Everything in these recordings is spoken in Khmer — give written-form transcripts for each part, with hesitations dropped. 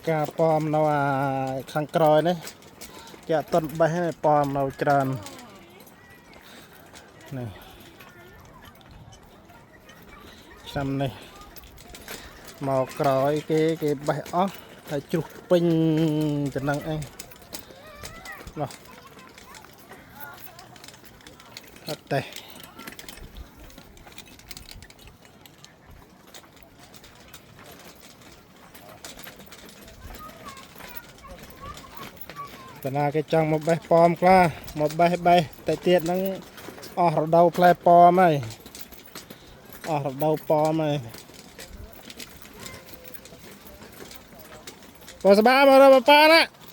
ការប៉មនៅខាងក្រោយនេះគេអត់ទាន់បេះទេប៉មនៅច្រើននេះឆ្នាំនេះមកក្រោយគេបេះអស់ហើយជ្រុះពេញចំណឹងអីនោះអត់ទេតើណាគេចង់មកបេះប៉មខ្លះមកបេះតែទៀតហ្នឹងអស់រដូវផ្លែប៉មហើយអស់រដូវប៉មហើយបើស្បាមកដល់ប៉ាណា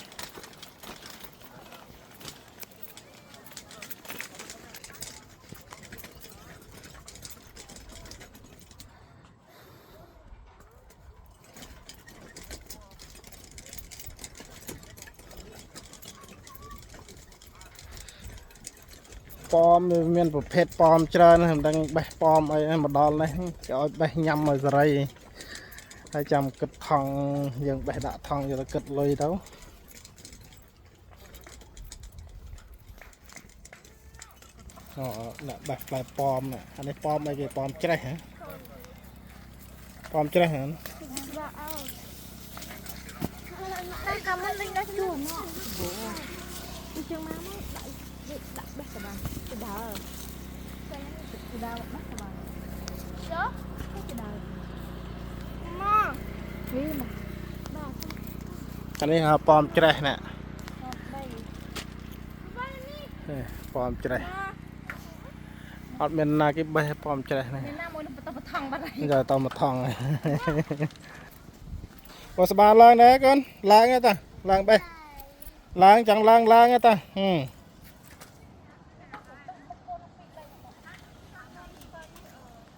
ប៉មមានប្រភេទប៉មច្រើនមិនដឹងបេះប៉មអីមកដល់នេះគេឲ្យបេះញ៉ាំឲ្យសេរីហើយចាំគិតថងយើងបេះដាក់ថងយកទៅគិតលុយទៅអូអ្នកបេះផ្លែប៉មនេះអានេះប៉មអីគេប៉មច្រេះហ៎ប៉មច្រេះហ៎តែកំមិនលេងដល់ជួនណោះពីជើងមកដាក់បេះក្បាលក្តៅក្តៅបេះក្បាលចុះក្តៅមកវិញមកដល់អានេះហៅប៉មច្រេះណាប៉មច្រេះអត់មានណាគេបេះប៉មច្រេះនេះមានណាមួយទៅបថងបាត់ហើយយកទៅមកថងហើយបើស្បាឡើងដែរកូនឡើងទេតាឡើងបេះឡើងចង់ឡើងទេតា